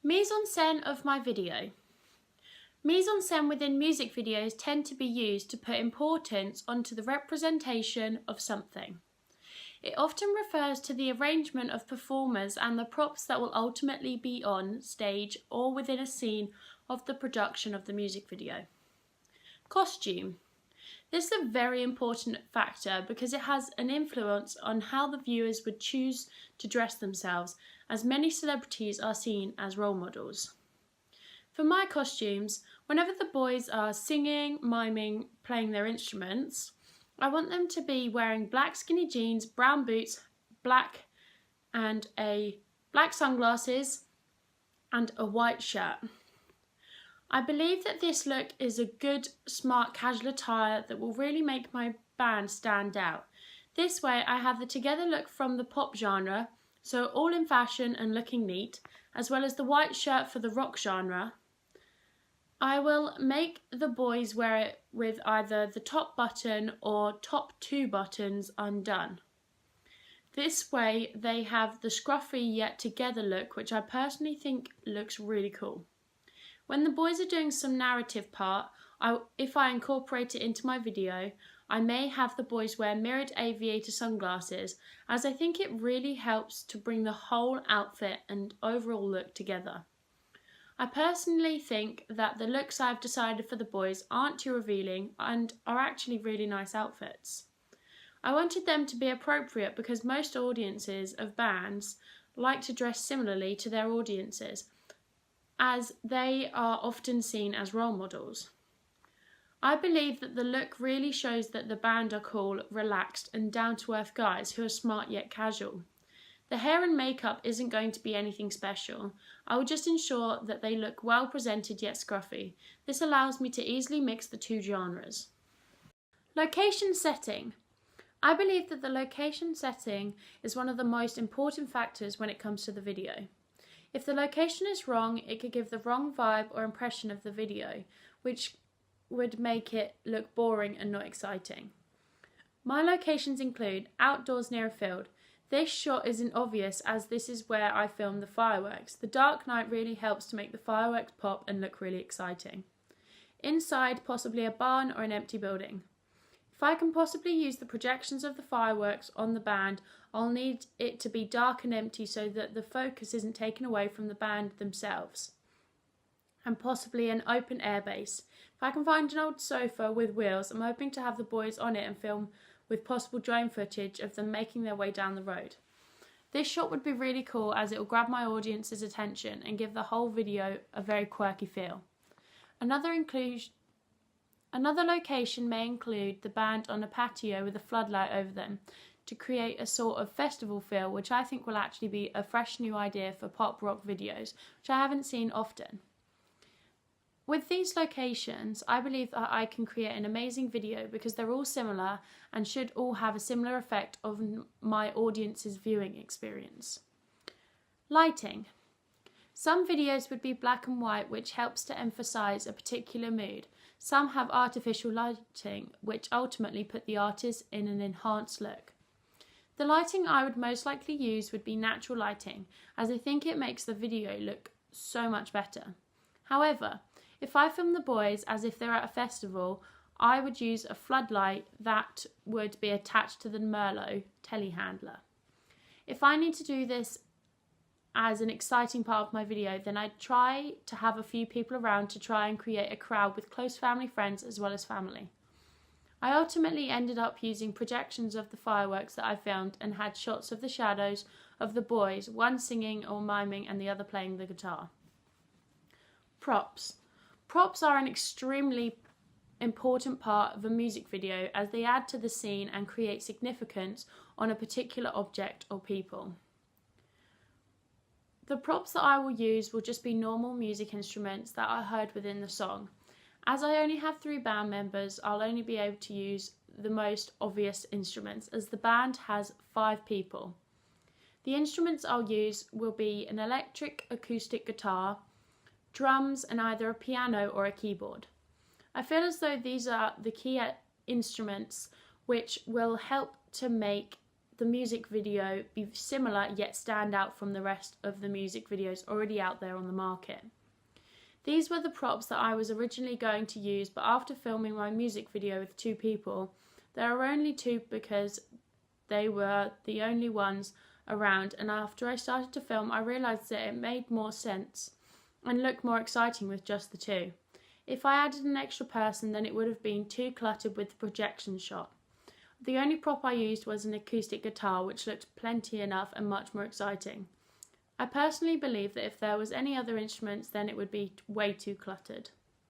Mise-en-scene of my video. Mise-en-scene within music videos tend to be used to put importance onto the representation of something. It often refers to the arrangement of performers and the props that will ultimately be on stage or within a scene of the production of the music video. Costume. This is a very important factor because it has an influence on how the viewers would choose to dress themselves, as many celebrities are seen as role models. For my costumes, whenever the boys are singing, miming, playing their instruments, I want them to be wearing black skinny jeans, brown boots, black sunglasses and a white shirt. I believe that this look is a good, smart, casual attire that will really make my band stand out. This way I have the together look from the pop genre, so all in fashion and looking neat, as well as the white shirt for the rock genre. I will make the boys wear it with either the top button or top 2 buttons undone. This way they have the scruffy yet together look, which I personally think looks really cool. When the boys are doing some narrative part, if I incorporate it into my video, I may have the boys wear mirrored aviator sunglasses, as I think it really helps to bring the whole outfit and overall look together. I personally think that the looks I've decided for the boys aren't too revealing and are actually really nice outfits. I wanted them to be appropriate because most audiences of bands like to dress similarly to their audiences, as they are often seen as role models. I believe that the look really shows that the band are cool, relaxed and down-to-earth guys who are smart yet casual. The hair and makeup isn't going to be anything special. I will just ensure that they look well presented yet scruffy. This allows me to easily mix the two genres. Location setting. I believe that the location setting is one of the most important factors when it comes to the video. If the location is wrong, it could give the wrong vibe or impression of the video, which would make it look boring and not exciting. My locations include outdoors near a field. This shot isn't obvious as this is where I filmed the fireworks. The dark night really helps to make the fireworks pop and look really exciting. Inside, possibly a barn or an empty building. If I can possibly use the projections of the fireworks on the band, I'll need it to be dark and empty so that the focus isn't taken away from the band themselves. And possibly an open air base. If I can find an old sofa with wheels, I'm hoping to have the boys on it and film with possible drone footage of them making their way down the road. This shot would be really cool as it will grab my audience's attention and give the whole video a very quirky feel. Another location may include the band on a patio with a floodlight over them to create a sort of festival feel, which I think will actually be a fresh new idea for pop rock videos, which I haven't seen often. With these locations, I believe that I can create an amazing video because they're all similar and should all have a similar effect on my audience's viewing experience. Lighting. Some videos would be black and white, which helps to emphasize a particular mood. Some have artificial lighting, which ultimately put the artist in an enhanced look. The lighting I would most likely use would be natural lighting, as I think it makes the video look so much better. However, if I film the boys as if they're at a festival, I would use a floodlight that would be attached to the Merlot telehandler. If I need to do this as an exciting part of my video, then I'd try to have a few people around to try and create a crowd with close family friends as well as family. I ultimately ended up using projections of the fireworks that I filmed and had shots of the shadows of the boys, one singing or miming and the other playing the guitar. Props. Props are an extremely important part of a music video as they add to the scene and create significance on a particular object or people. The props that I will use will just be normal music instruments that are heard within the song. As I only have 3 band members, I'll only be able to use the most obvious instruments as the band has 5 people. The instruments I'll use will be an electric acoustic guitar, drums and either a piano or a keyboard. I feel as though these are the key instruments which will help to make the music video be similar yet stand out from the rest of the music videos already out there on the market. These were the props that I was originally going to use, but after filming my music video with 2 people, there are only 2 because they were the only ones around, and after I started to film I realised that it made more sense and looked more exciting with just the 2. If I added an extra person, then it would have been too cluttered with the projection shot. The only prop I used was an acoustic guitar, which looked plenty enough and much more exciting. I personally believe that if there was any other instruments, then it would be way too cluttered.